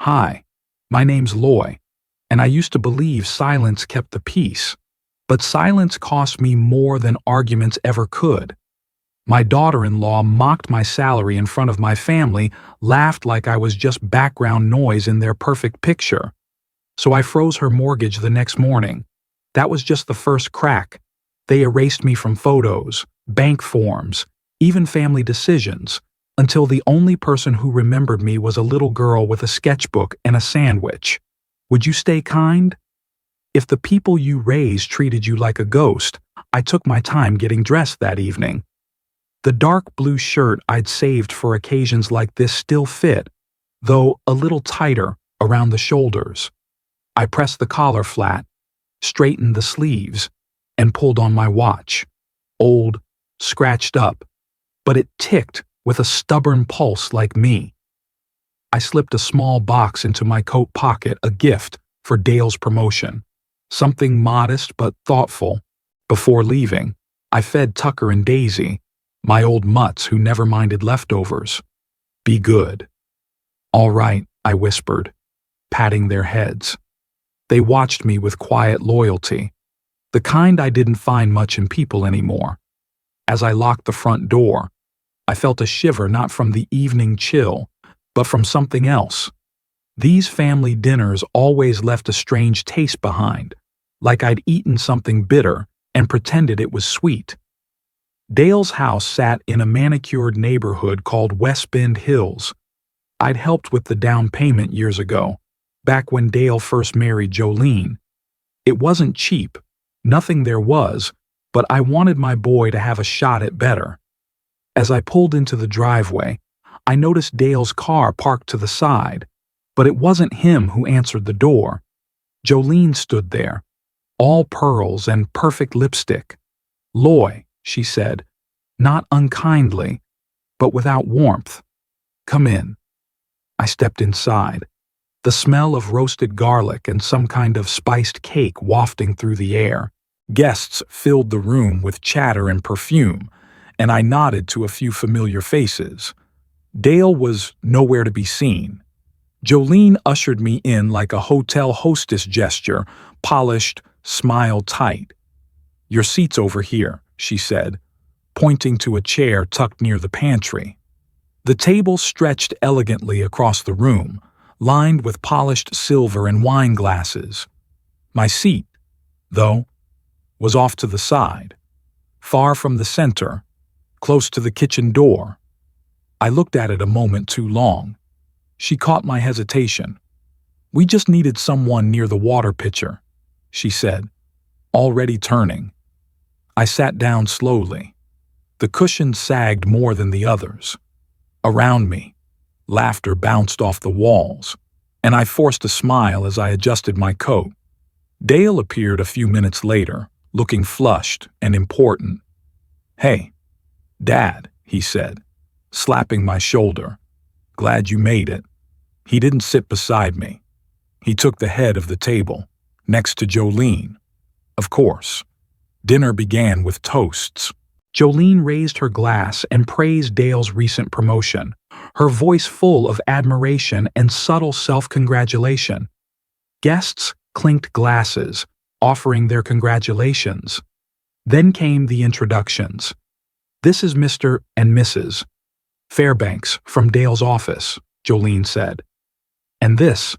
Hi, my name's Loy, and I used to believe silence kept the peace. But silence cost me more than arguments ever could. My daughter-in-law mocked my salary in front of my family, laughed like I was just background noise in their perfect picture. So I froze her mortgage the next morning. That was just the first crack. They erased me from photos, bank forms, even family decisions, until the only person who remembered me was a little girl with a sketchbook and a sandwich. Would you stay kind? If the people you raised treated you like a ghost, I took my time getting dressed that evening. The dark blue shirt I'd saved for occasions like this still fit, though a little tighter around the shoulders. I pressed the collar flat, straightened the sleeves, and pulled on my watch. Old, scratched up, but it ticked with a stubborn pulse like me. I slipped a small box into my coat pocket, a gift for Dale's promotion. Something modest but thoughtful. Before leaving, I fed Tucker and Daisy, my old mutts who never minded leftovers. Be good. All right, I whispered, patting their heads. They watched me with quiet loyalty, the kind I didn't find much in people anymore. As I locked the front door, I felt a shiver not from the evening chill, but from something else. These family dinners always left a strange taste behind, like I'd eaten something bitter and pretended it was sweet. Dale's house sat in a manicured neighborhood called West Bend Hills. I'd helped with the down payment years ago, back when Dale first married Jolene. It wasn't cheap, nothing there was, but I wanted my boy to have a shot at better. As I pulled into the driveway, I noticed Dale's car parked to the side, but it wasn't him who answered the door. Jolene stood there, all pearls and perfect lipstick. "Loy," she said, not unkindly, but without warmth. "Come in." I stepped inside, the smell of roasted garlic and some kind of spiced cake wafting through the air. Guests filled the room with chatter and perfume, and I nodded to a few familiar faces. Dale was nowhere to be seen. Jolene ushered me in like a hotel hostess gesture, polished, smile tight. "Your seat's over here," she said, pointing to a chair tucked near the pantry. The table stretched elegantly across the room, lined with polished silver and wine glasses. My seat, though, was off to the side, far from the center, close to the kitchen door. I looked at it a moment too long. She caught my hesitation. "We just needed someone near the water pitcher," she said, already turning. I sat down slowly. The cushion sagged more than the others. Around me, laughter bounced off the walls, and I forced a smile as I adjusted my coat. Dale appeared a few minutes later, looking flushed and important. "Hey, Dad," he said, slapping my shoulder. "Glad you made it." He didn't sit beside me. He took the head of the table, next to Jolene. Of course. Dinner began with toasts. Jolene raised her glass and praised Dale's recent promotion, her voice full of admiration and subtle self-congratulation. Guests clinked glasses, offering their congratulations. Then came the introductions. "This is Mr. and Mrs. Fairbanks from Dale's office," Jolene said. "And this,"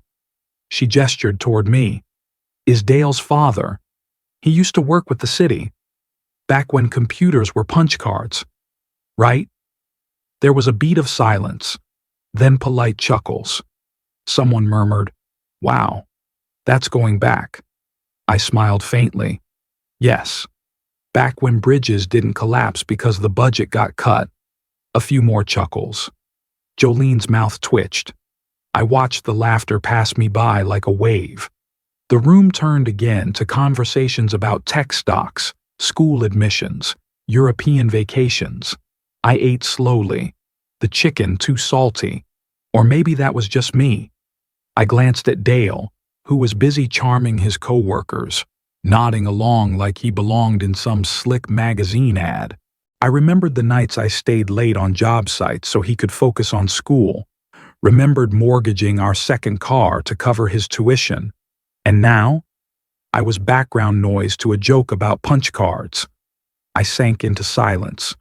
she gestured toward me, "is Dale's father. He used to work with the city, back when computers were punch cards." Right? There was a beat of silence, then polite chuckles. Someone murmured, "Wow, that's going back." I smiled faintly. Yes, back when bridges didn't collapse because the budget got cut. A few more chuckles. Jolene's mouth twitched. I watched the laughter pass me by like a wave. The room turned again to conversations about tech stocks, school admissions, European vacations. I ate slowly, the chicken too salty, or maybe that was just me. I glanced at Dale, who was busy charming his coworkers, nodding along like he belonged in some slick magazine ad. I remembered the nights I stayed late on job sites so he could focus on school, remembered mortgaging our second car to cover his tuition, and now I was background noise to a joke about punch cards. I sank into silence.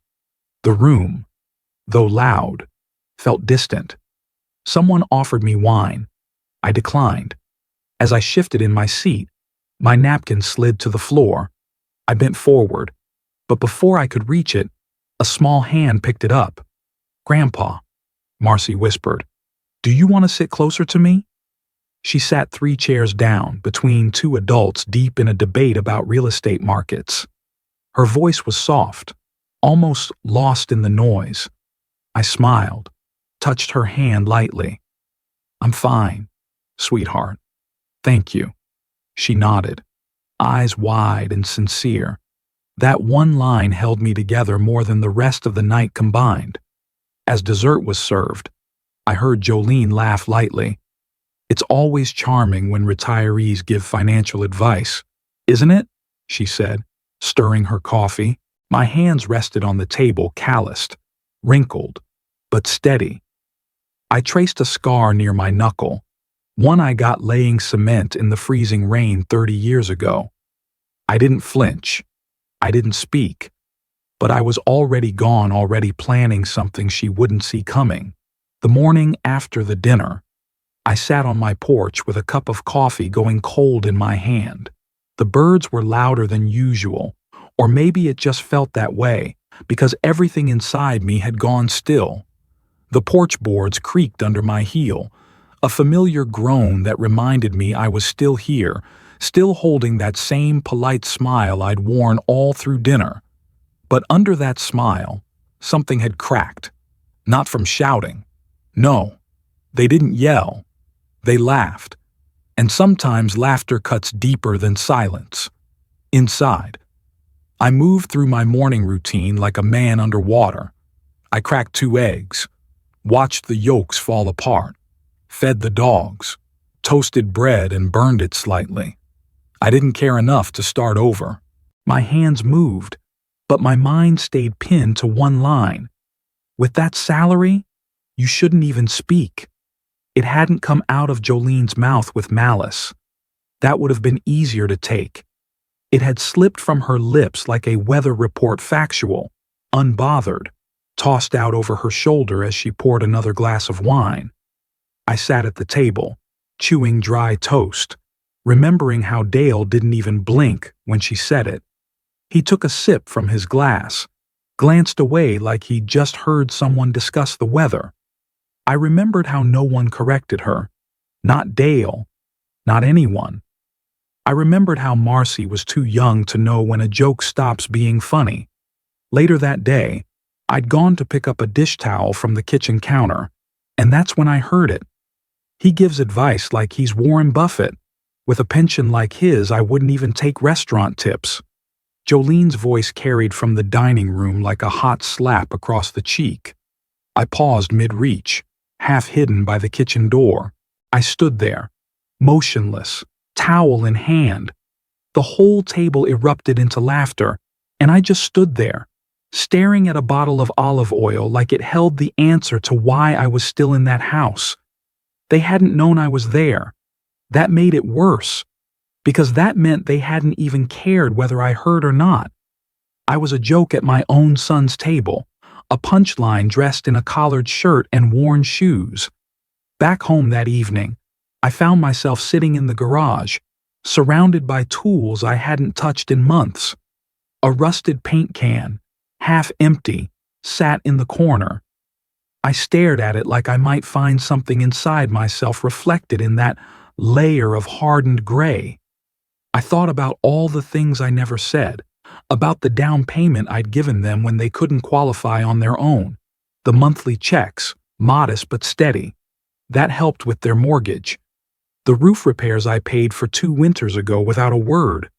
The room, though loud, felt distant. Someone offered me wine. I declined. As I shifted in my seat, my napkin slid to the floor. I bent forward, but before I could reach it, a small hand picked it up. "Grandpa," Marcy whispered, "do you want to sit closer to me?" She sat 3 chairs down between 2 adults deep in a debate about real estate markets. Her voice was soft, almost lost in the noise. I smiled, touched her hand lightly. "I'm fine, sweetheart. Thank you." She nodded, eyes wide and sincere. That one line held me together more than the rest of the night combined. As dessert was served, I heard Jolene laugh lightly. "It's always charming when retirees give financial advice, isn't it?" she said, stirring her coffee. My hands rested on the table, calloused, wrinkled, but steady. I traced a scar near my knuckle, one I got laying cement in the freezing rain 30 years ago. I didn't flinch. I didn't speak. But I was already gone, already planning something she wouldn't see coming. The morning after the dinner, I sat on my porch with a cup of coffee going cold in my hand. The birds were louder than usual, or maybe it just felt that way because everything inside me had gone still. The porch boards creaked under my heel, a familiar groan that reminded me I was still here, still holding that same polite smile I'd worn all through dinner. But under that smile, something had cracked. Not from shouting. No, they didn't yell. They laughed. And sometimes laughter cuts deeper than silence. Inside. I moved through my morning routine like a man underwater. I cracked 2 eggs, watched the yolks fall apart, fed the dogs, toasted bread and burned it slightly. I didn't care enough to start over. My hands moved, but my mind stayed pinned to one line. "With that salary, you shouldn't even speak." It hadn't come out of Jolene's mouth with malice. That would have been easier to take. It had slipped from her lips like a weather report factual, unbothered, tossed out over her shoulder as she poured another glass of wine. I sat at the table, chewing dry toast, remembering how Dale didn't even blink when she said it. He took a sip from his glass, glanced away like he'd just heard someone discuss the weather. I remembered how no one corrected her. Not Dale. Not anyone. I remembered how Marcy was too young to know when a joke stops being funny. Later that day, I'd gone to pick up a dish towel from the kitchen counter, and that's when I heard it. He gives advice like he's Warren Buffett. With a pension like his, I wouldn't even take restaurant tips. Jolene's voice carried from the dining room like a hot slap across the cheek. I paused mid-reach, half hidden by the kitchen door. I stood there, motionless, towel in hand. The whole table erupted into laughter, and I just stood there, staring at a bottle of olive oil like it held the answer to why I was still in that house. They hadn't known I was there. That made it worse, because that meant they hadn't even cared whether I heard or not. I was a joke at my own son's table, a punchline dressed in a collared shirt and worn shoes. Back home that evening, I found myself sitting in the garage, surrounded by tools I hadn't touched in months. A rusted paint can, half empty, sat in the corner. I stared at it like I might find something inside myself reflected in that layer of hardened gray. I thought about all the things I never said, about the down payment I'd given them when they couldn't qualify on their own, the monthly checks, modest but steady. That helped with their mortgage. The roof repairs I paid for 2 winters ago without a word,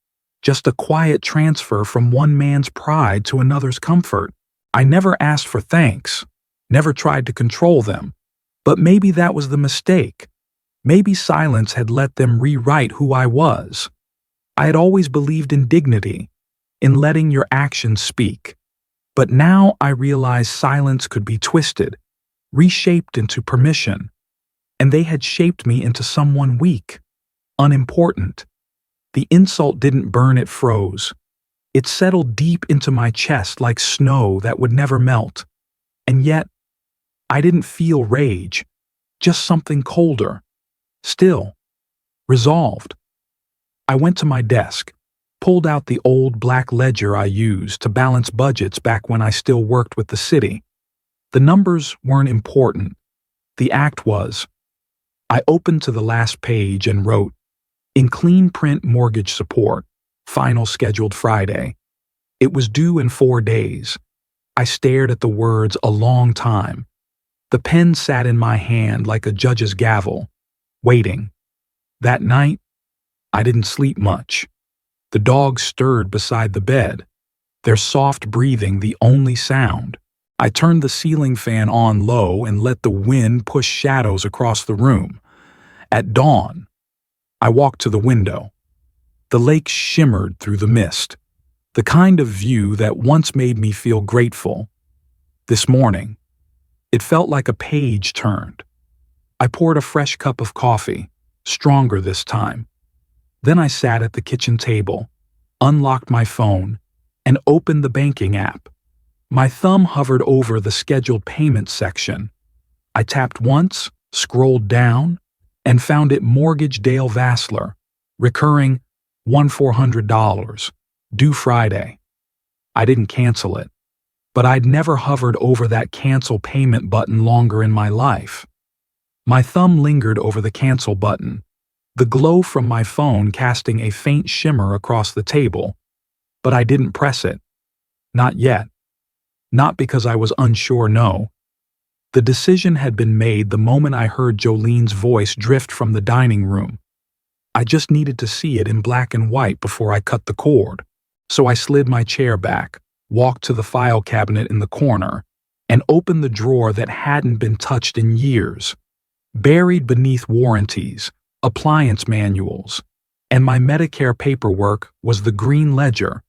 just a quiet transfer from one man's pride to another's comfort. I never asked for thanks, never tried to control them, but maybe that was the mistake. Maybe silence had let them rewrite who I was. I had always believed in dignity, in letting your actions speak. But now I realized silence could be twisted, reshaped into permission, and they had shaped me into someone weak, unimportant. The insult didn't burn, it froze. It settled deep into my chest like snow that would never melt. And yet, I didn't feel rage, just something colder, still, resolved. I went to my desk, pulled out the old black ledger I used to balance budgets back when I still worked with the city. The numbers weren't important. The act was. I opened to the last page and wrote, "In clean print mortgage support, final scheduled Friday." It was due in 4 days. I stared at the words a long time. The pen sat in my hand like a judge's gavel, waiting. That night, I didn't sleep much. The dogs stirred beside the bed, their soft breathing the only sound. I turned the ceiling fan on low and let the wind push shadows across the room. At dawn, I walked to the window. The lake shimmered through the mist, the kind of view that once made me feel grateful. This morning, it felt like a page turned. I poured a fresh cup of coffee, stronger this time. Then I sat at the kitchen table, unlocked my phone, and opened the banking app. My thumb hovered over the scheduled payment section. I tapped once, scrolled down, and found it Mortgage Dale Vassler, recurring $1,400, due Friday. I didn't cancel it, but I'd never hovered over that cancel payment button longer in my life. My thumb lingered over the cancel button, the glow from my phone casting a faint shimmer across the table, but I didn't press it. Not yet. Not because I was unsure, no. The decision had been made the moment I heard Jolene's voice drift from the dining room. I just needed to see it in black and white before I cut the cord. So I slid my chair back, walked to the file cabinet in the corner, and opened the drawer that hadn't been touched in years. Buried beneath warranties, appliance manuals, and my Medicare paperwork was the green ledger.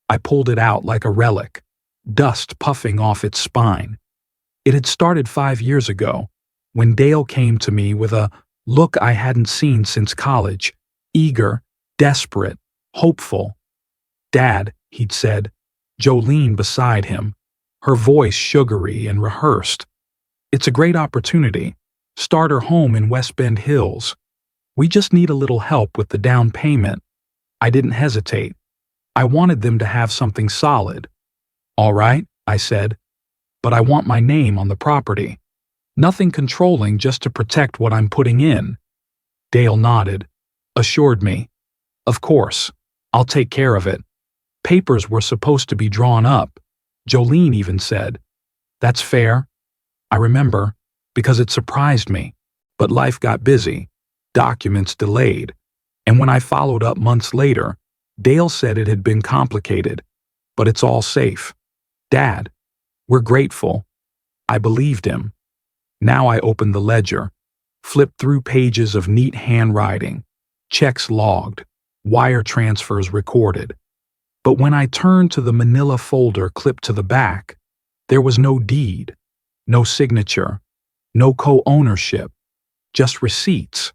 I pulled it out like a relic, dust puffing off its spine. It had started 5 years ago, when Dale came to me with a look I hadn't seen since college, eager, desperate, hopeful. "Dad," he'd said, Jolene beside him, her voice sugary and rehearsed. "It's a great opportunity. Starter home in West Bend Hills. We just need a little help with the down payment." I didn't hesitate. I wanted them to have something solid. "All right," I said, "but I want my name on the property. Nothing controlling, just to protect what I'm putting in." Dale nodded, assured me, "Of course, I'll take care of it. Papers were supposed to be drawn up." Jolene even said, "That's fair." I remember, because it surprised me, but life got busy, documents delayed, and when I followed up months later, Dale said it had been complicated, but it's all safe. "Dad, we're grateful." I believed him. Now I opened the ledger, flipped through pages of neat handwriting, checks logged, wire transfers recorded. But when I turned to the manila folder clipped to the back, there was no deed, no signature, no co-ownership, just receipts,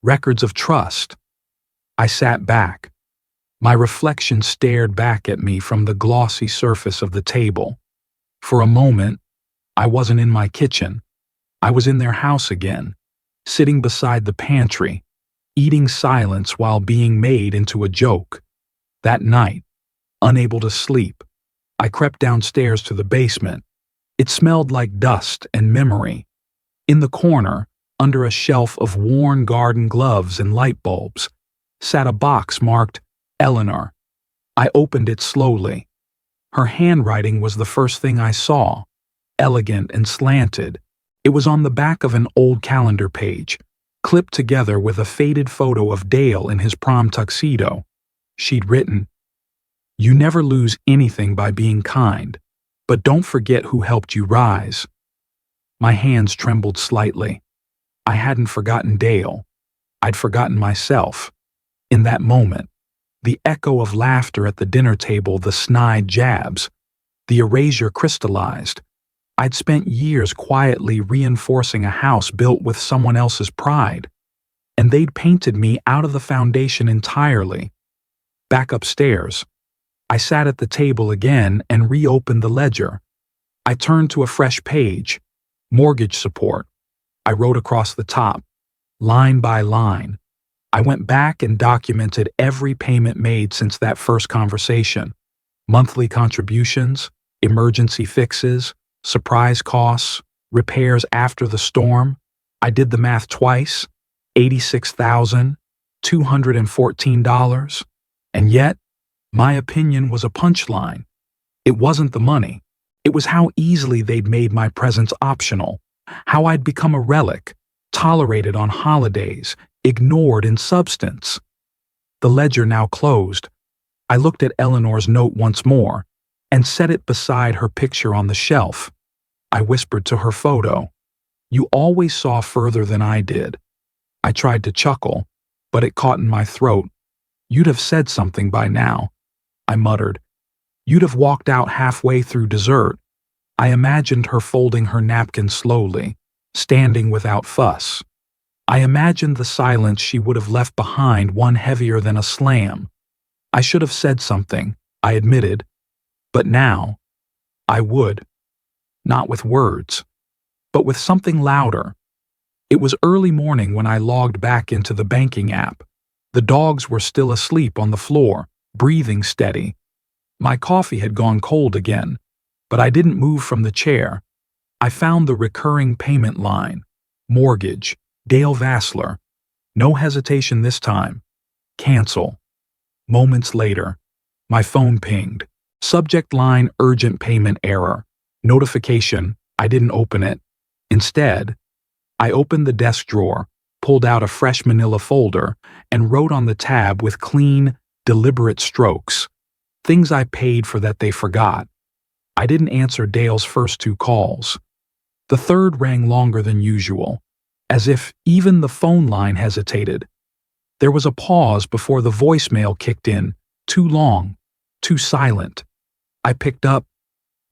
records of trust. I sat back. My reflection stared back at me from the glossy surface of the table. For a moment, I wasn't in my kitchen. I was in their house again, sitting beside the pantry, eating silence while being made into a joke. That night, unable to sleep, I crept downstairs to the basement. It smelled like dust and memory. In the corner, under a shelf of worn garden gloves and light bulbs, sat a box marked Eleanor. I opened it slowly. Her handwriting was the first thing I saw, elegant and slanted. It was on the back of an old calendar page, clipped together with a faded photo of Dale in his prom tuxedo. She'd written, "You never lose anything by being kind, but don't forget who helped you rise." My hands trembled slightly. I hadn't forgotten Dale. I'd forgotten myself. In that moment, the echo of laughter at the dinner table, the snide jabs, the erasure crystallized. I'd spent years quietly reinforcing a house built with someone else's pride, and they'd painted me out of the foundation entirely. Back upstairs, I sat at the table again and reopened the ledger. I turned to a fresh page, mortgage support. I wrote across the top, line by line. I went back and documented every payment made since that first conversation. Monthly contributions, emergency fixes, surprise costs, repairs after the storm. I did the math twice, $86,214. And yet, my opinion was a punchline. It wasn't the money. It was how easily they'd made my presence optional, how I'd become a relic, tolerated on holidays, ignored in substance. The ledger now closed. I looked at Eleanor's note once more and set it beside her picture on the shelf. I whispered to her photo, "You always saw further than I did." I tried to chuckle, but it caught in my throat. "You'd have said something by now," I muttered. "You'd have walked out halfway through dessert." I imagined her folding her napkin slowly, standing without fuss. I imagined the silence she would have left behind, one heavier than a slam. I should have said something, I admitted. But now, I would. Not with words, but with something louder. It was early morning when I logged back into the banking app. The dogs were still asleep on the floor, breathing steady. My coffee had gone cold again, but I didn't move from the chair. I found the recurring payment line. Mortgage, Dale Vassler. No hesitation this time. Cancel. Moments later, my phone pinged. Subject line: urgent payment error. Notification: I didn't open it. Instead, I opened the desk drawer, pulled out a fresh manila folder, and wrote on the tab with clean, deliberate strokes, things I paid for that they forgot. I didn't answer Dale's first two calls. The third rang longer than usual, as if even the phone line hesitated. There was a pause before the voicemail kicked in, too long, too silent. I picked up.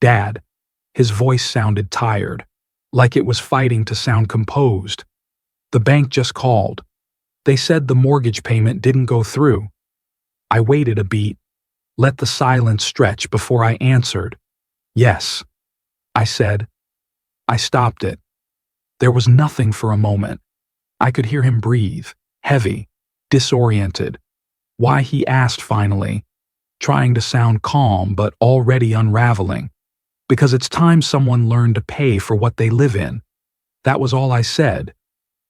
"Dad." His voice sounded tired, like it was fighting to sound composed. "The bank just called. They said the mortgage payment didn't go through." I waited a beat, let the silence stretch before I answered. "Yes," I said. I stopped it. There was nothing for a moment. I could hear him breathe, heavy, disoriented. Why, he asked finally, trying to sound calm but already unraveling. "Because it's time someone learned to pay for what they live in." That was all I said.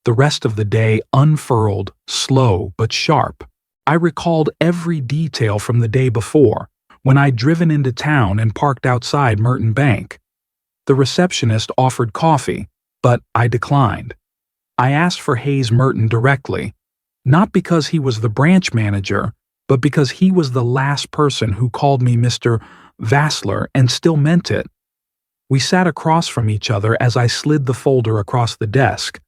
The rest of the day unfurled, slow but sharp. I recalled every detail from the day before, when I'd driven into town and parked outside Merton Bank. The receptionist offered coffee, but I declined. I asked for Hayes Merton directly, not because he was the branch manager, but because he was the last person who called me Mr. Vassler and still meant it. We sat across from each other as I slid the folder across the desk.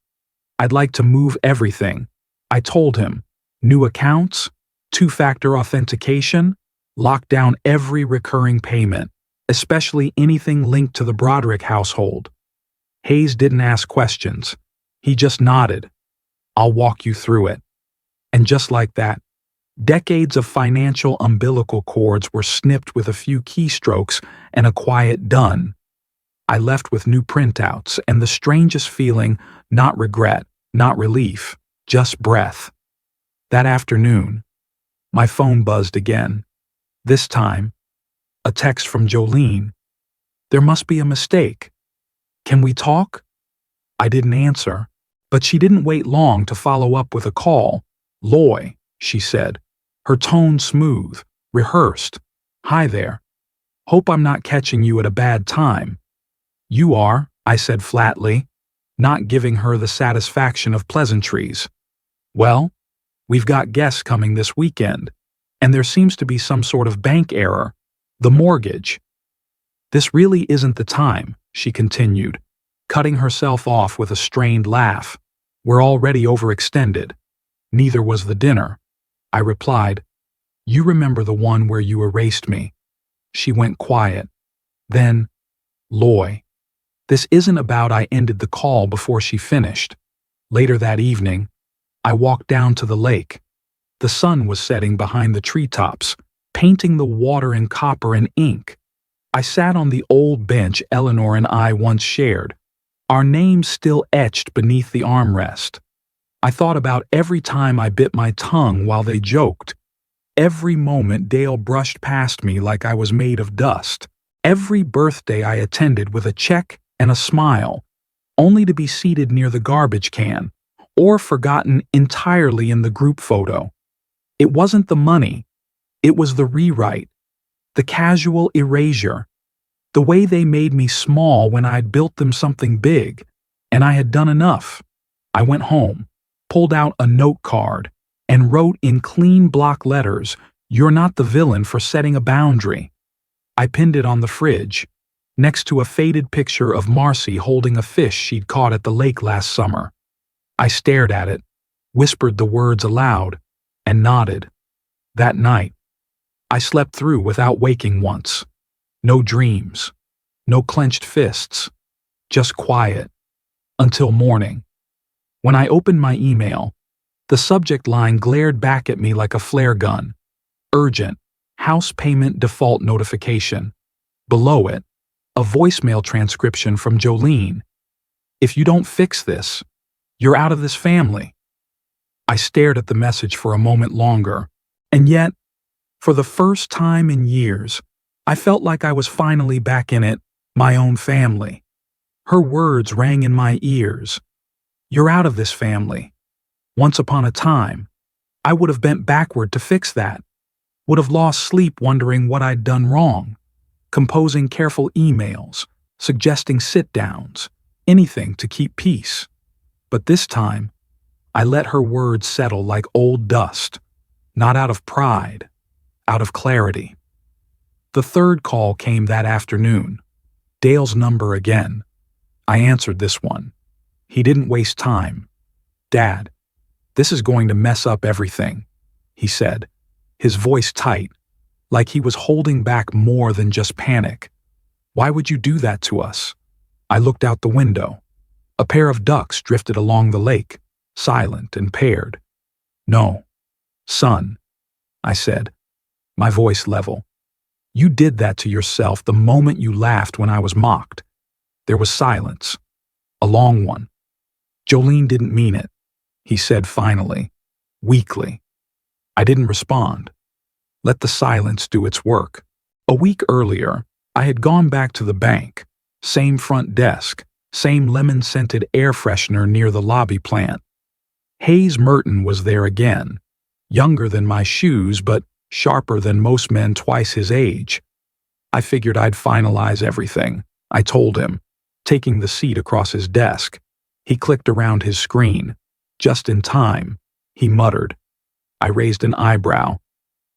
"I'd like to move everything," I told him. "New accounts, two-factor authentication, lock down every recurring payment, especially anything linked to the Broderick household." Hayes didn't ask questions. He just nodded. "I'll walk you through it." And just like that, decades of financial umbilical cords were snipped with a few keystrokes and a quiet done. I left with new printouts and the strangest feeling, not regret, not relief, just breath. That afternoon, my phone buzzed again. This time, a text from Jolene. "There must be a mistake. Can we talk?" I didn't answer, but she didn't wait long to follow up with a call. "Loy," she said, her tone smooth, rehearsed. "Hi there. Hope I'm not catching you at a bad time." "You are," I said flatly, not giving her the satisfaction of pleasantries. "Well, we've got guests coming this weekend, and there seems to be some sort of bank error. The mortgage." "This really isn't the time," she continued, cutting herself off with a strained laugh. "We're already overextended. Neither was the dinner." I replied, "You remember the one where you erased me." She went quiet. Then, "Loy, This isn't about I ended the call before she finished. Later that evening, I walked down to the lake. The sun was setting behind the treetops, painting the water in copper and ink. I sat on the old bench Eleanor and I once shared, our names still etched beneath the armrest. I thought about every time I bit my tongue while they joked, every moment Dale brushed past me like I was made of dust, every birthday I attended with a check and a smile, only to be seated near the garbage can, or forgotten entirely in the group photo. It wasn't the money, it was the rewrite, the casual erasure, the way they made me small when I'd built them something big, and I had done enough. I went home, pulled out a note card, and wrote in clean block letters, "You're not the villain for setting a boundary." I pinned it on the fridge, next to a faded picture of Marcy holding a fish she'd caught at the lake last summer. I stared at it, whispered the words aloud, and nodded. That night, I slept through without waking once. No dreams, no clenched fists, just quiet, until morning. When I opened my email, the subject line glared back at me like a flare gun. Urgent, house payment default notification. Below it, a voicemail transcription from Jolene. "If you don't fix this, you're out of this family." I stared at the message for a moment longer, and yet, for the first time in years, I felt like I was finally back in it, my own family. Her words rang in my ears. "You're out of this family." Once upon a time, I would have bent backward to fix that, would have lost sleep wondering what I'd done wrong, composing careful emails, suggesting sit-downs, anything to keep peace. But this time, I let her words settle like old dust, not out of pride, out of clarity. The third call came that afternoon. Dale's number again. I answered this one. He didn't waste time. "Dad, this is going to mess up everything," he said, his voice tight, like he was holding back more than just panic. "Why would you do that to us?" I looked out the window. A pair of ducks drifted along the lake, silent and paired. "No, son," I said, my voice level. "You did that to yourself the moment you laughed when I was mocked." There was silence, a long one. "Jolene didn't mean it," he said finally, weakly. I didn't respond. Let the silence do its work. A week earlier, I had gone back to the bank, same front desk, same lemon-scented air freshener near the lobby plant. Hayes Merton was there again, younger than my shoes but sharper than most men twice his age. I figured I'd finalize everything, I told him, taking the seat across his desk. He clicked around his screen. "Just in time," he muttered. I raised an eyebrow.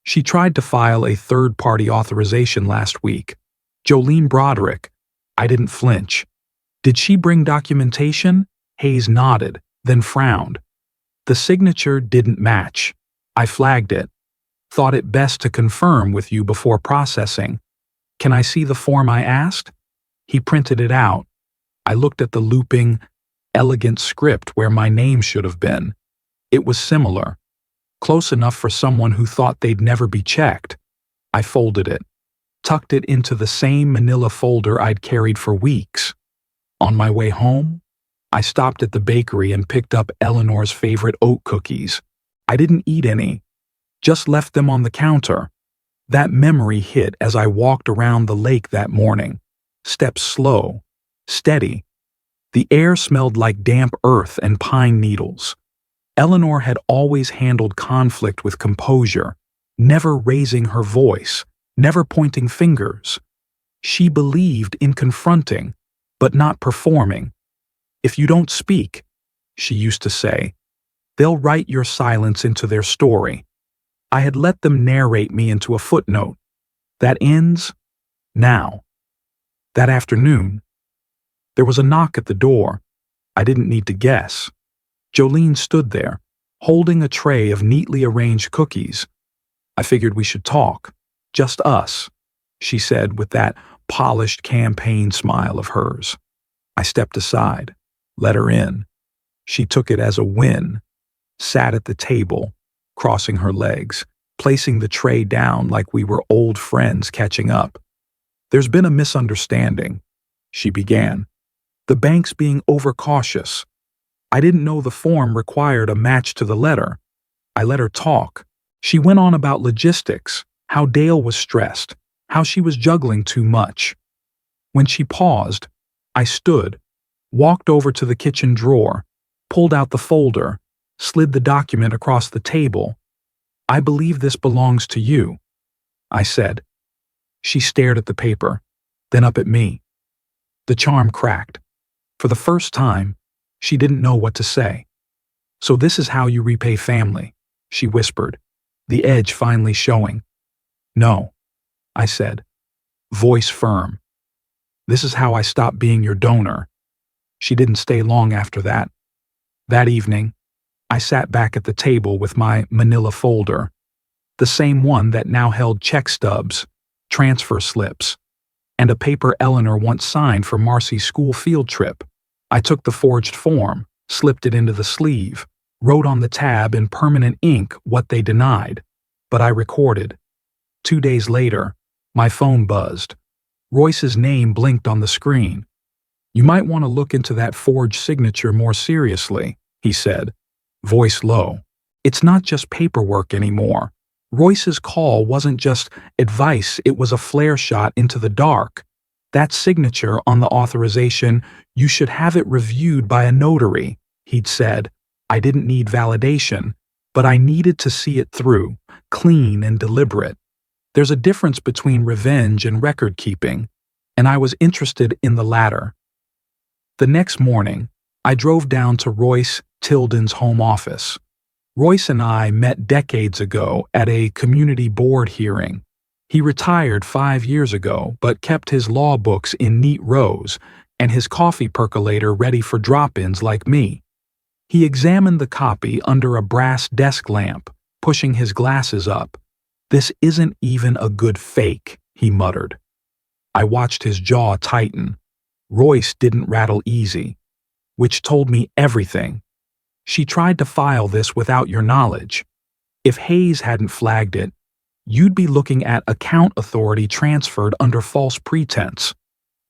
"She tried to file a third-party authorization last week. Jolene Broderick." I didn't flinch. "Did she bring documentation?" Hayes nodded, then frowned. "The signature didn't match. I flagged it. Thought it best to confirm with you before processing. Can I see the form I asked?" He printed it out. I looked at the looping, elegant script where my name should have been. It was similar, close enough for someone who thought they'd never be checked. I folded it, tucked it into the same manila folder I'd carried for weeks. On my way home, I stopped at the bakery and picked up Eleanor's favorite oat cookies. I didn't eat any, just left them on the counter. That memory hit as I walked around the lake that morning, steps slow, steady. The air smelled like damp earth and pine needles. Eleanor had always handled conflict with composure, never raising her voice, never pointing fingers. She believed in confronting, but not performing. "If you don't speak," she used to say, "they'll write your silence into their story." I had let them narrate me into a footnote. That ends now. That afternoon, there was a knock at the door. I didn't need to guess. Jolene stood there, holding a tray of neatly arranged cookies. "I figured we should talk. Just us," she said with that polished campaign smile of hers. I stepped aside, let her in. She took it as a win, sat at the table, crossing her legs, placing the tray down like we were old friends catching up. "There's been a misunderstanding," she began. "The bank's being overcautious. I didn't know the form required a match to the letter." I let her talk. She went on about logistics, how Dale was stressed, how she was juggling too much. When she paused, I stood, walked over to the kitchen drawer, pulled out the folder, slid the document across the table. "I believe this belongs to you," I said. She stared at the paper, then up at me. The charm cracked. For the first time, she didn't know what to say. "So this is how you repay family," she whispered, the edge finally showing. "No," I said, voice firm. "This is how I stop being your donor." She didn't stay long after that. That evening, I sat back at the table with my manila folder, the same one that now held check stubs, transfer slips, and a paper Eleanor once signed for Marcy's school field trip. I took the forged form, slipped it into the sleeve, wrote on the tab in permanent ink what they denied, but I recorded. 2 days later, my phone buzzed. Royce's name blinked on the screen. "You might want to look into that forged signature more seriously," he said, voice low. "It's not just paperwork anymore. Royce's call wasn't just advice, it was a flare shot into the dark. That signature on the authorization, you should have it reviewed by a notary," he'd said. I didn't need validation, but I needed to see it through, clean and deliberate. There's a difference between revenge and record keeping, and I was interested in the latter. The next morning, I drove down to Royce Tilden's home office. Royce and I met decades ago at a community board hearing. He retired 5 years ago, but kept his law books in neat rows and his coffee percolator ready for drop-ins like me. He examined the copy under a brass desk lamp, pushing his glasses up. "This isn't even a good fake," he muttered. I watched his jaw tighten. Royce didn't rattle easy, which told me everything. "She tried to file this without your knowledge. If Hayes hadn't flagged it, you'd be looking at account authority transferred under false pretense."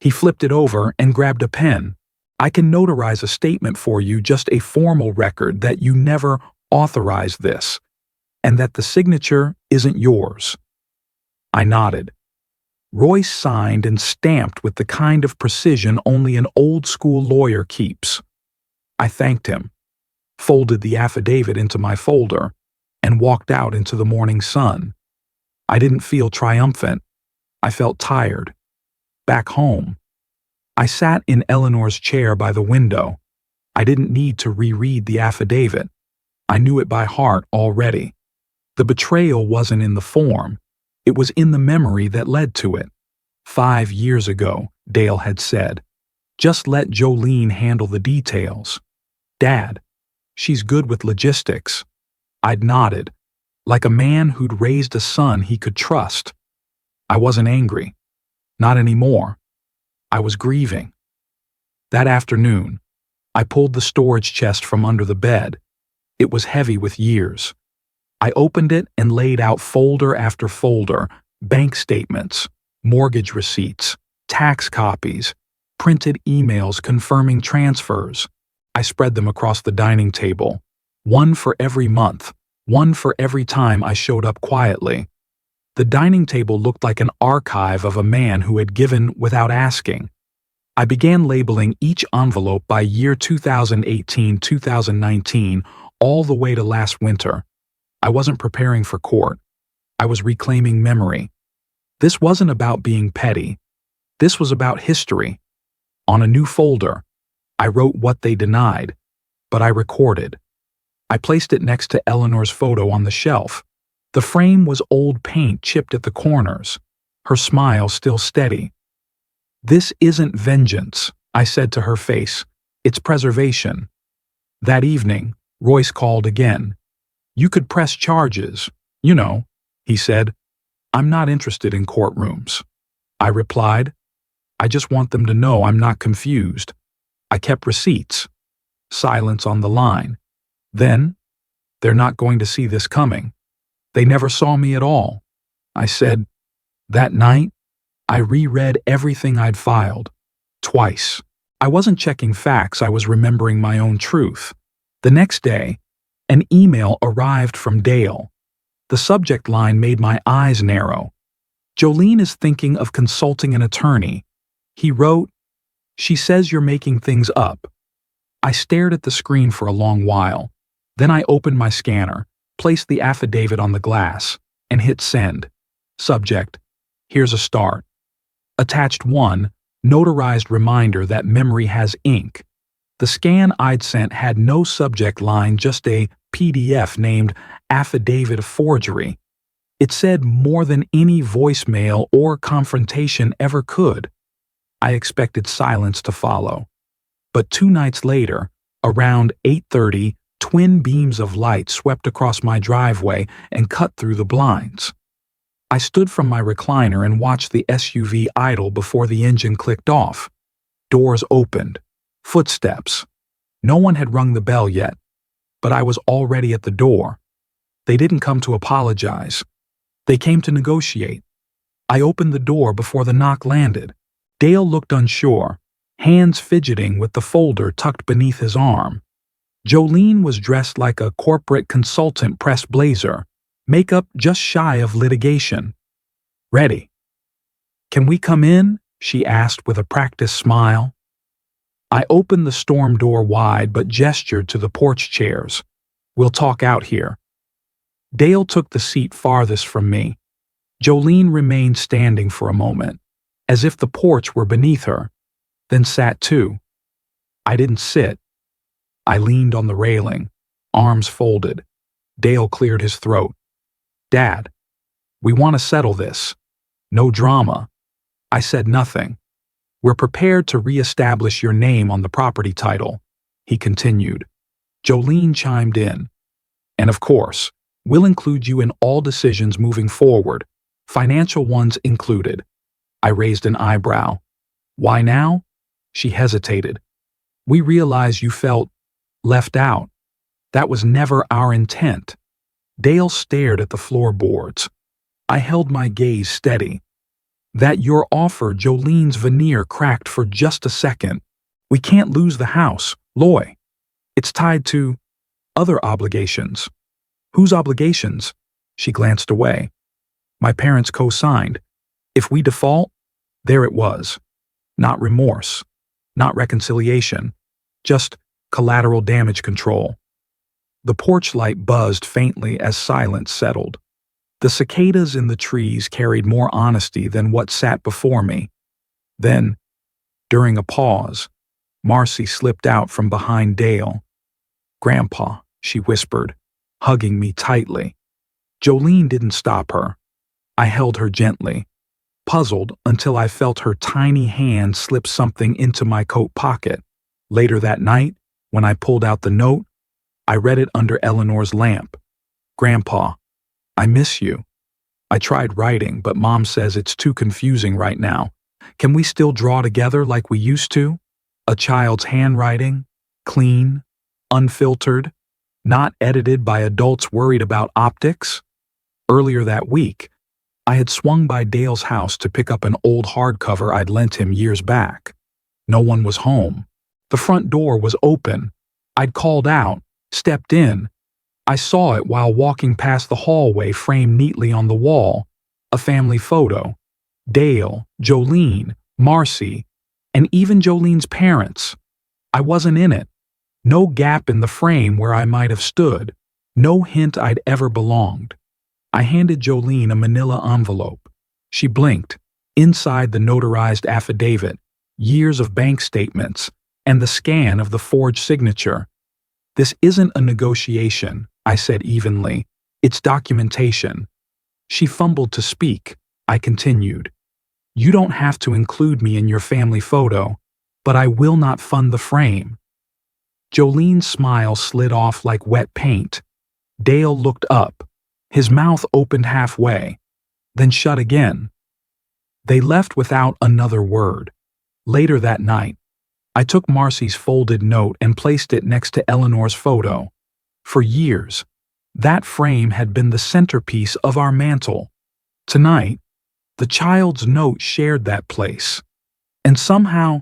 He flipped it over and grabbed a pen. "I can notarize a statement for you, just a formal record that you never authorized this, and that the signature isn't yours." I nodded. Royce signed and stamped with the kind of precision only an old-school lawyer keeps. I thanked him, folded the affidavit into my folder, and walked out into the morning sun. I didn't feel triumphant. I felt tired. Back home, I sat in Eleanor's chair by the window. I didn't need to reread the affidavit. I knew it by heart already. The betrayal wasn't in the form. It was in the memory that led to it. 5 years ago, Dale had said, "Just let Jolene handle the details." "Dad, she's good with logistics." I'd nodded, like a man who'd raised a son he could trust. I wasn't angry. Not anymore. I was grieving. That afternoon, I pulled the storage chest from under the bed. It was heavy with years. I opened it and laid out folder after folder, bank statements, mortgage receipts, tax copies, printed emails confirming transfers. I spread them across the dining table, one for every month, one for every time I showed up quietly. The dining table looked like an archive of a man who had given without asking. I began labeling each envelope by year 2018-2019, all the way to last winter. I wasn't preparing for court. I was reclaiming memory. This wasn't about being petty. This was about history. On a new folder, I wrote what they denied, but I recorded. I placed it next to Eleanor's photo on the shelf. The frame was old paint chipped at the corners, her smile still steady. "This isn't vengeance," I said to her face. "It's preservation." That evening, Royce called again. "You could press charges, you know," he said. "I'm not interested in courtrooms." I replied, "I just want them to know I'm not confused." I kept receipts. Silence on the line. Then, they're not going to see this coming. They never saw me at all. I said, that night, I reread everything I'd filed. Twice. I wasn't checking facts, I was remembering my own truth. The next day, an email arrived from Dale. The subject line made my eyes narrow. Jolene is thinking of consulting an attorney. He wrote, she says you're making things up. I stared at the screen for a long while. Then I opened my scanner, placed the affidavit on the glass, and hit send. Subject, here's a start. Attached 1, notarized reminder that memory has ink. The scan I'd sent had no subject line, just a PDF named Affidavit of Forgery. It said more than any voicemail or confrontation ever could. I expected silence to follow. But 2 nights later, around 8:30, twin beams of light swept across my driveway and cut through the blinds. I stood from my recliner and watched the SUV idle before the engine clicked off. Doors opened. Footsteps. No one had rung the bell yet, but I was already at the door. They didn't come to apologize. They came to negotiate. I opened the door before the knock landed. Dale looked unsure, hands fidgeting with the folder tucked beneath his arm. Jolene was dressed like a corporate consultant press blazer, makeup just shy of litigation. Ready. Can we come in? She asked with a practiced smile. I opened the storm door wide but gestured to the porch chairs. We'll talk out here. Dale took the seat farthest from me. Jolene remained standing for a moment, as if the porch were beneath her, then sat too. I didn't sit. I leaned on the railing, arms folded. Dale cleared his throat. Dad, we want to settle this. No drama. I said nothing. We're prepared to reestablish your name on the property title, he continued. Jolene chimed in. And of course, we'll include you in all decisions moving forward, financial ones included. I raised an eyebrow. Why now? She hesitated. We realize you felt left out. That was never our intent. Dale stared at the floorboards. I held my gaze steady. That your offer, Jolene's veneer cracked for just a second. We can't lose the house, Loy. It's tied to other obligations. Whose obligations? She glanced away. My parents co-signed. If we default, there it was. Not remorse, not reconciliation, just collateral damage control. The porch light buzzed faintly as silence settled. The cicadas in the trees carried more honesty than what sat before me. Then, during a pause, Marcy slipped out from behind Dale. Grandpa, she whispered, hugging me tightly. Jolene didn't stop her. I held her gently, puzzled until I felt her tiny hand slip something into my coat pocket. Later that night, when I pulled out the note, I read it under Eleanor's lamp. Grandpa, I miss you. I tried writing, but Mom says it's too confusing right now. Can we still draw together like we used to? A child's handwriting, clean, unfiltered, not edited by adults worried about optics? Earlier that week, I had swung by Dale's house to pick up an old hardcover I'd lent him years back. No one was home. The front door was open. I'd called out, stepped in. I saw it while walking past the hallway framed neatly on the wall. A family photo. Dale, Jolene, Marcy, and even Jolene's parents. I wasn't in it. No gap in the frame where I might have stood. No hint I'd ever belonged. I handed Jolene a manila envelope. She blinked. Inside the notarized affidavit, years of bank statements, and the scan of the forged signature. This isn't a negotiation, I said evenly. It's documentation. She fumbled to speak. I continued. You don't have to include me in your family photo, but I will not fund the frame. Jolene's smile slid off like wet paint. Dale looked up. His mouth opened halfway, then shut again. They left without another word. Later that night, I took Marcy's folded note and placed it next to Eleanor's photo. For years, that frame had been the centerpiece of our mantel. Tonight, the child's note shared that place. And somehow,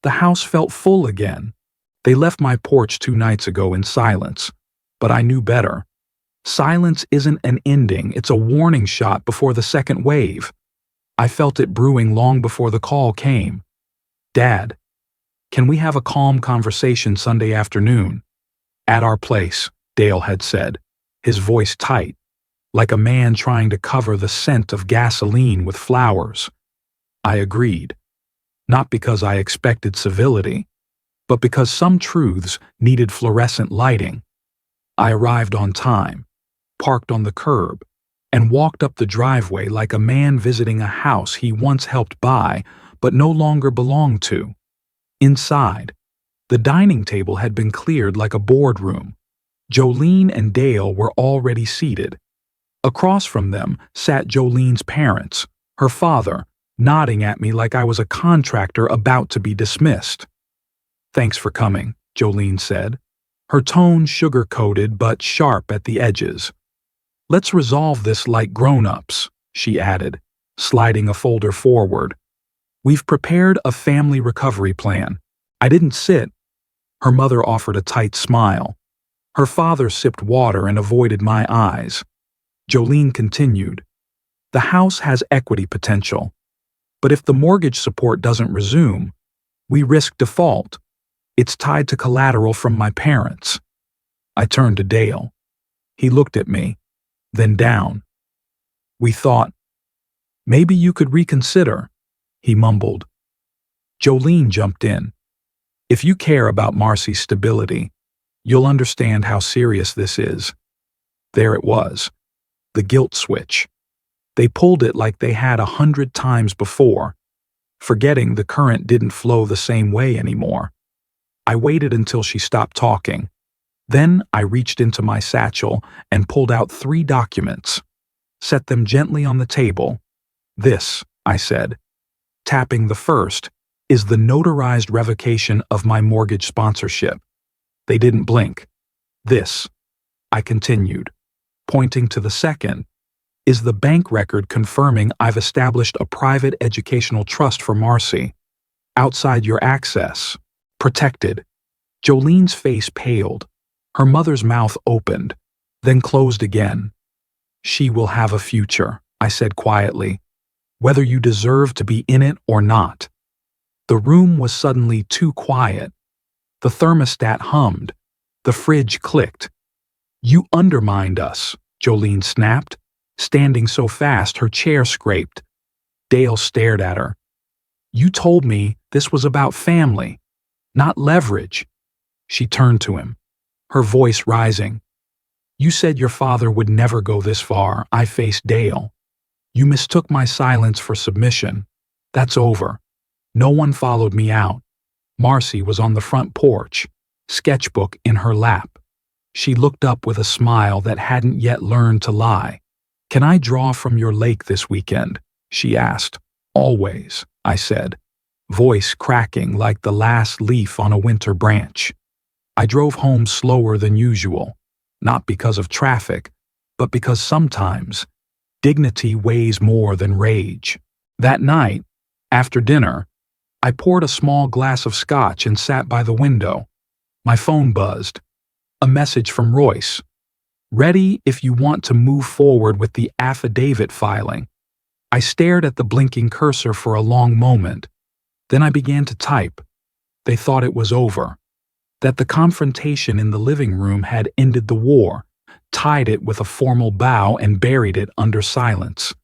the house felt full again. They left my porch 2 nights ago in silence, but I knew better. Silence isn't an ending, it's a warning shot before the second wave. I felt it brewing long before the call came. Dad, can we have a calm conversation Sunday afternoon? At our place, Dale had said, his voice tight, like a man trying to cover the scent of gasoline with flowers. I agreed, not because I expected civility, but because some truths needed fluorescent lighting. I arrived on time, parked on the curb, and walked up the driveway like a man visiting a house he once helped buy but no longer belonged to. Inside, the dining table had been cleared like a boardroom. Jolene and Dale were already seated. Across from them sat Jolene's parents, her father, nodding at me like I was a contractor about to be dismissed. "Thanks for coming," Jolene said, her tone sugar-coated but sharp at the edges. "Let's resolve this like grown-ups," she added, sliding a folder forward. "We've prepared a family recovery plan. I didn't sit." Her mother offered a tight smile. Her father sipped water and avoided my eyes. Jolene continued, "The house has equity potential, but if the mortgage support doesn't resume, we risk default. It's tied to collateral from my parents." I turned to Dale. He looked at me, then down. "We thought, maybe you could reconsider," he mumbled. Jolene jumped in. "If you care about Marcy's stability, you'll understand how serious this is." There it was, the guilt switch. They pulled it like they had 100 times before, forgetting the current didn't flow the same way anymore. I waited until she stopped talking. Then I reached into my satchel and pulled out 3 documents, set them gently on the table. "This," I said, tapping the first, "is the notarized revocation of my mortgage sponsorship." They didn't blink. "This," I continued, pointing to the second, "is the bank record confirming I've established a private educational trust for Marcy. Outside your access. Protected." Jolene's face paled. Her mother's mouth opened, then closed again. "She will have a future," I said quietly, "whether you deserve to be in it or not." The room was suddenly too quiet. The thermostat hummed. The fridge clicked. "You undermined us," Jolene snapped, standing so fast her chair scraped. Dale stared at her. "You told me this was about family, not leverage." She turned to him, her voice rising. "You said your father would never go this far." I faced Dale. "You mistook my silence for submission. That's over. No one followed me out. Marcy was on the front porch, sketchbook in her lap. She looked up with a smile that hadn't yet learned to lie. "Can I draw from your lake this weekend?" she asked. "Always," I said, voice cracking like the last leaf on a winter branch. I drove home slower than usual, not because of traffic, but because sometimes dignity weighs more than rage. That night, after dinner, I poured a small glass of scotch and sat by the window. My phone buzzed. A message from Royce. "Ready if you want to move forward with the affidavit filing." I stared at the blinking cursor for a long moment. Then I began to type. They thought it was over, that the confrontation in the living room had ended the war, tied it with a formal bow and buried it under silence.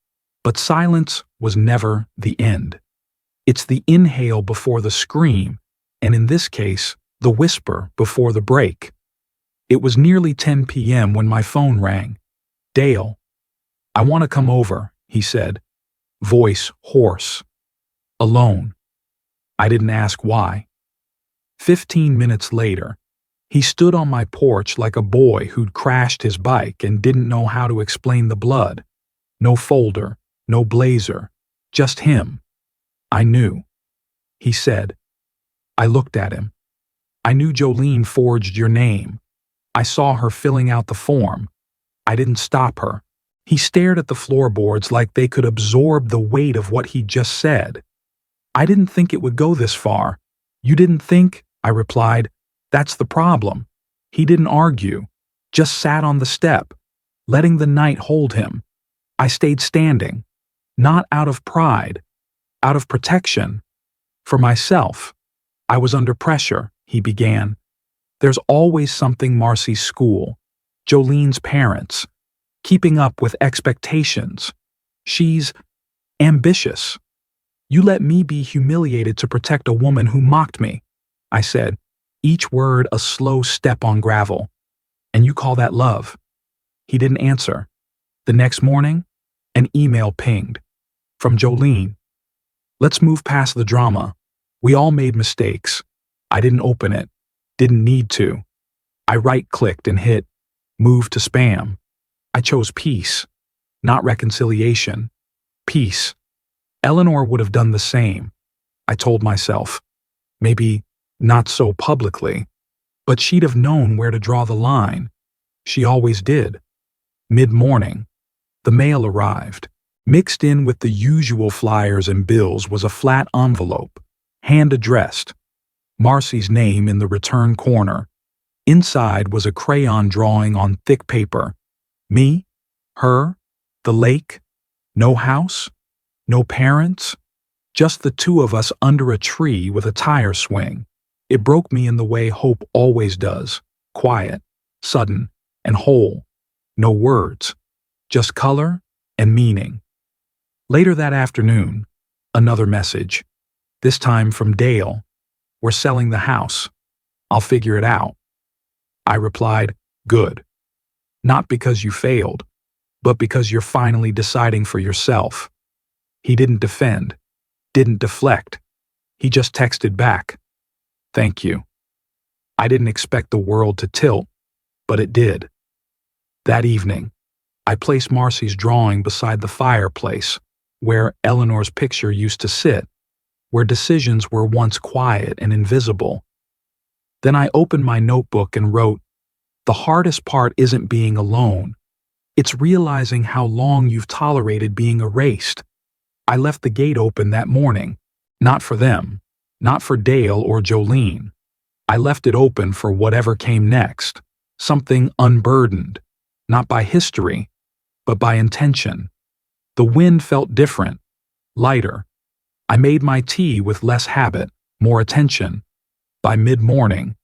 But silence was never the end. It's the inhale before the scream, and in this case, the whisper before the break. It was nearly 10 p.m. when my phone rang. "Dale, I want to come over," he said, voice hoarse. "Alone." I didn't ask why. 15 minutes later, he stood on my porch like a boy who'd crashed his bike and didn't know how to explain the blood. No folder, no blazer, just him. I knew. He said, I looked at him. I knew Jolene forged your name. I saw her filling out the form. I didn't stop her. He stared at the floorboards like they could absorb the weight of what he'd just said. I didn't think it would go this far. You didn't think? I replied. That's the problem. He didn't argue, just sat on the step, letting the night hold him. I stayed standing, not out of pride, out of protection. For myself, I was under pressure, he began. There's always something Marcy's school, Jolene's parents, keeping up with expectations. She's ambitious. You let me be humiliated to protect a woman who mocked me, I said, each word a slow step on gravel. And you call that love? He didn't answer. The next morning, an email pinged. From Jolene. Let's move past the drama. We all made mistakes. I didn't open it. Didn't need to. I right-clicked and hit move to spam. I chose peace, not reconciliation. Peace. Eleanor would have done the same. I told myself. Maybe not so publicly, but she'd have known where to draw the line. She always did. Mid-morning, the mail arrived. Mixed in with the usual flyers and bills was a flat envelope, hand-addressed. Marcy's name in the return corner. Inside was a crayon drawing on thick paper. Me, her, the lake, no house, no parents, just the two of us under a tree with a tire swing. It broke me in the way hope always does, quiet, sudden, and whole. No words, just color and meaning. Later that afternoon, another message, this time from Dale. We're selling the house. I'll figure it out. I replied, good. Not because you failed, but because you're finally deciding for yourself. He didn't defend, didn't deflect. He just texted back, thank you. I didn't expect the world to tilt, but it did. That evening, I placed Marcy's drawing beside the fireplace, where Eleanor's picture used to sit, where decisions were once quiet and invisible. Then I opened my notebook and wrote, the hardest part isn't being alone. It's realizing how long you've tolerated being erased. I left the gate open that morning, not for them, not for Dale or Jolene. I left it open for whatever came next, something unburdened, not by history, but by intention. The wind felt different, lighter. I made my tea with less habit, more attention. By mid-morning,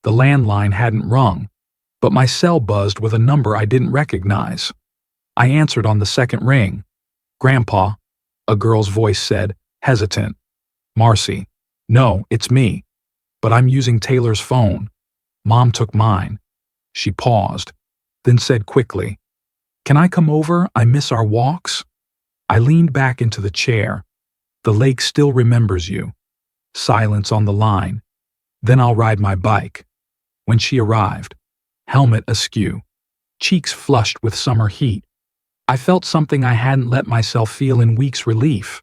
the landline hadn't rung, but my cell buzzed with a number I didn't recognize. I answered on the second ring. Grandpa, a girl's voice said, hesitant. Marcy, no, it's me, but I'm using Taylor's phone. Mom took mine. She paused, then said quickly, can I come over? I miss our walks. I leaned back into the chair. The lake still remembers you. Silence on the line. Then I'll ride my bike. When she arrived, helmet askew, cheeks flushed with summer heat, I felt something I hadn't let myself feel in weeks. Relief.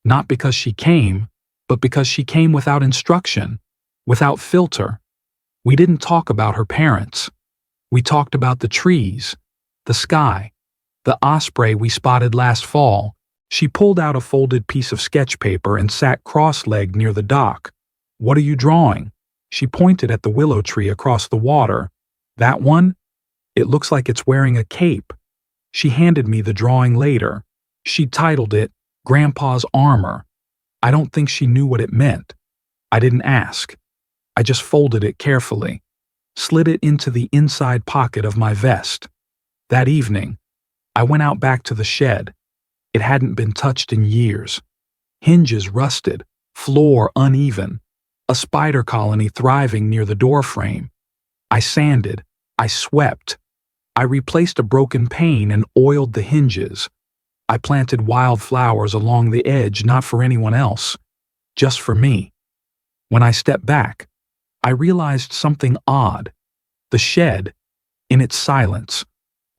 Not because she came, but because she came without instruction, without filter. We didn't talk about her parents. We talked about the trees, the sky, the osprey we spotted last fall. She pulled out a folded piece of sketch paper and sat cross-legged near the dock. What are you drawing? She pointed at the willow tree across the water. That one? It looks like it's wearing a cape. She handed me the drawing later. She titled it, Grandpa's Armor. I don't think she knew what it meant. I didn't ask. I just folded it carefully, slid it into the inside pocket of my vest. That evening, I went out back to the shed. It hadn't been touched in years. Hinges rusted, floor uneven, a spider colony thriving near the doorframe. I sanded, I swept. I replaced a broken pane and oiled the hinges. I planted wildflowers along the edge, not for anyone else, just for me. When I stepped back, I realized something odd. The shed, in its silence,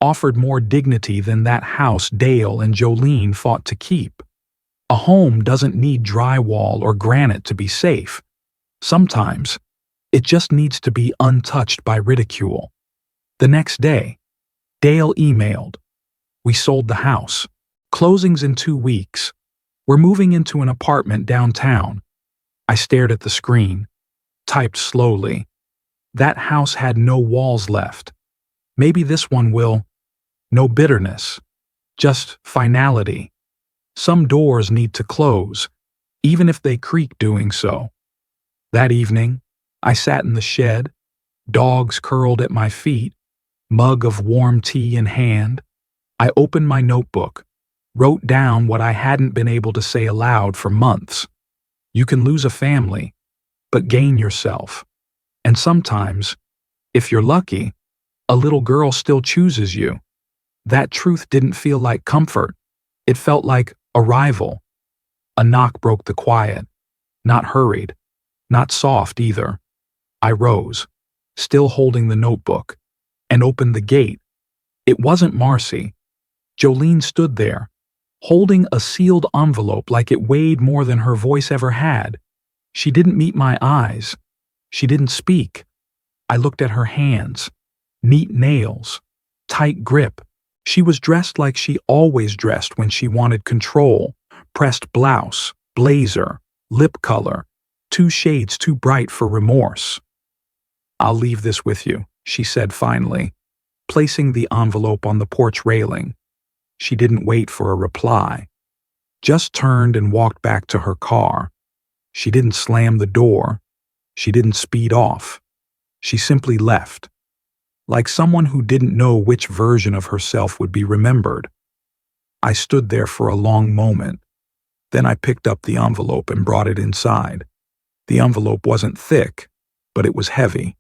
offered more dignity than that house Dale and Jolene fought to keep. A home doesn't need drywall or granite to be safe. Sometimes, it just needs to be untouched by ridicule. The next day, Dale emailed. We sold the house. Closings in 2 weeks. We're moving into an apartment downtown. I stared at the screen, typed slowly. That house had no walls left. Maybe this one will. No bitterness. Just finality. Some doors need to close, even if they creak doing so. That evening, I sat in the shed, dogs curled at my feet, mug of warm tea in hand. I opened my notebook, wrote down what I hadn't been able to say aloud for months. You can lose a family, but gain yourself. And sometimes, if you're lucky, a little girl still chooses you. That truth didn't feel like comfort. It felt like arrival. A knock broke the quiet, not hurried, not soft either. I rose, still holding the notebook, and opened the gate. It wasn't Marcy. Jolene stood there, holding a sealed envelope like it weighed more than her voice ever had. She didn't meet my eyes. She didn't speak. I looked at her hands, neat nails, tight grip. She was dressed like she always dressed when she wanted control. Pressed blouse, blazer, lip color, 2 shades too bright for remorse. I'll leave this with you, she said finally, placing the envelope on the porch railing. She didn't wait for a reply, just turned and walked back to her car. She didn't slam the door. She didn't speed off. She simply left, like someone who didn't know which version of herself would be remembered. I stood there for a long moment. Then I picked up the envelope and brought it inside. The envelope wasn't thick, but it was heavy.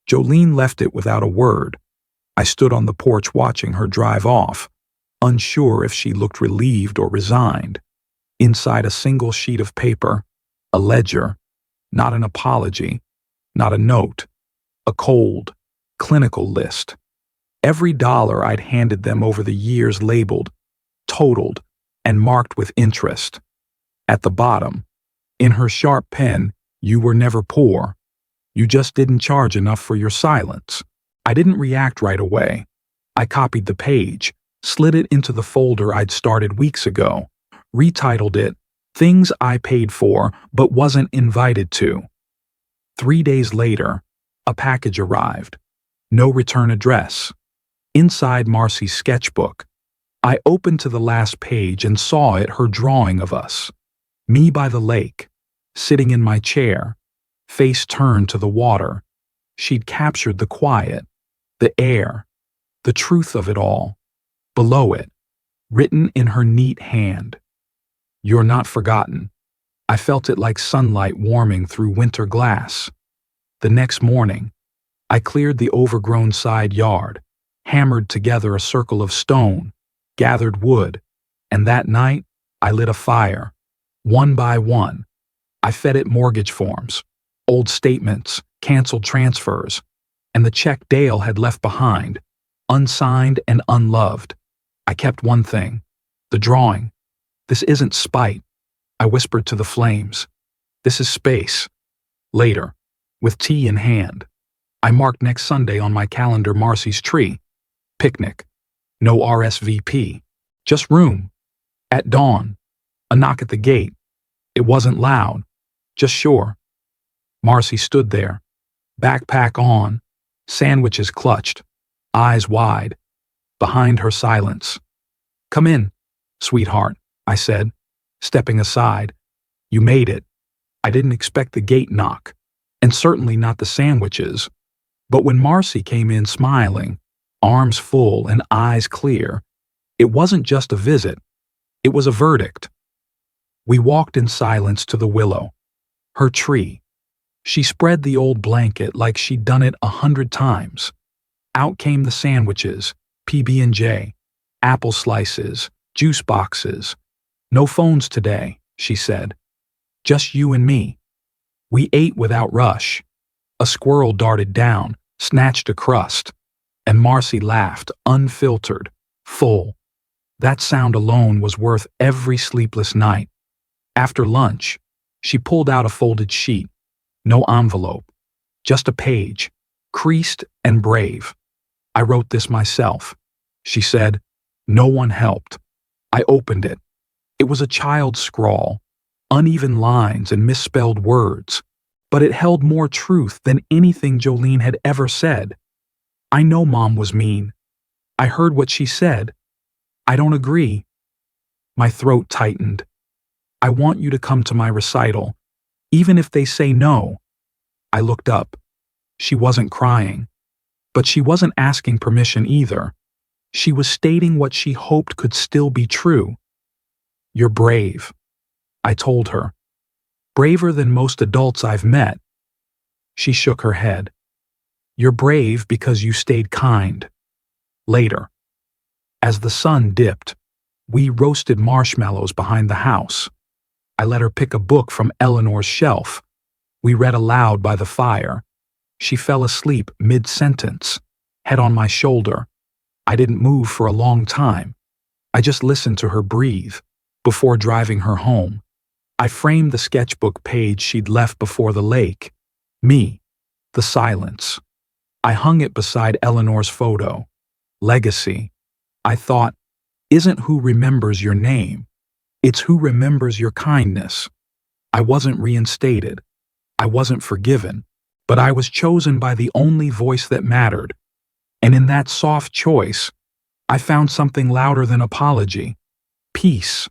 Jolene left it without a word. I stood on the porch watching her drive off, unsure if she looked relieved or resigned. Inside a single sheet of paper, a ledger, not an apology, not a note, a cold, clinical list. Every dollar I'd handed them over the years labeled, totaled, and marked with interest. At the bottom, in her sharp pen, you were never poor. You just didn't charge enough for your silence. I didn't react right away. I copied the page, slid it into the folder I'd started weeks ago, retitled it, Things I Paid For But Wasn't Invited To. 3 days later, a package arrived. No return address. Inside Marcy's sketchbook, I opened to the last page and saw it her drawing of us. Me by the lake, sitting in my chair, face turned to the water. She'd captured the quiet, the air, the truth of it all. Below it, written in her neat hand, "You're not forgotten." I felt it like sunlight warming through winter glass. The next morning, I cleared the overgrown side yard, hammered together a circle of stone, gathered wood, and that night I lit a fire. One by one, I fed it mortgage forms, old statements, canceled transfers, and the check Dale had left behind, unsigned and unloved. I kept one thing, the drawing. This isn't spite, I whispered to the flames. This is space. Later, with tea in hand, I marked next Sunday on my calendar Marcy's tree. Picnic. No RSVP. Just room. At dawn, a knock at the gate. It wasn't loud, just sure. Marcy stood there, backpack on, sandwiches clutched, eyes wide. Behind her silence. "Come in, sweetheart," I said, stepping aside. "You made it." I didn't expect the gate knock, and certainly not the sandwiches. But when Marcy came in smiling, arms full and eyes clear, it wasn't just a visit, it was a verdict. We walked in silence to the willow, her tree. She spread the old blanket like she'd done it 100 times. Out came the sandwiches, PB&J, apple slices, juice boxes. "No phones today," she said. "Just you and me." We ate without rush. A squirrel darted down, snatched a crust, and Marcy laughed, unfiltered, full. That sound alone was worth every sleepless night. After lunch, she pulled out a folded sheet. No envelope, just a page, creased and brave. I wrote this myself. She said, "No one helped." I opened it. It was a child's scrawl, uneven lines and misspelled words, but it held more truth than anything Jolene had ever said. "I know Mom was mean. I heard what she said. I don't agree." My throat tightened. "I want you to come to my recital, even if they say no." I looked up. She wasn't crying, but she wasn't asking permission either. She was stating what she hoped could still be true. "You're brave," I told her. "Braver than most adults I've met." She shook her head. "You're brave because you stayed kind." Later, as the sun dipped, we roasted marshmallows behind the house. I let her pick a book from Eleanor's shelf. We read aloud by the fire. She fell asleep mid-sentence, head on my shoulder. I didn't move for a long time. I just listened to her breathe before driving her home. I framed the sketchbook page she'd left before the lake. Me, the silence. I hung it beside Eleanor's photo. Legacy. I thought, isn't who remembers your name. It's who remembers your kindness. I wasn't reinstated. I wasn't forgiven. But I was chosen by the only voice that mattered. And in that soft choice, I found something louder than apology. Peace.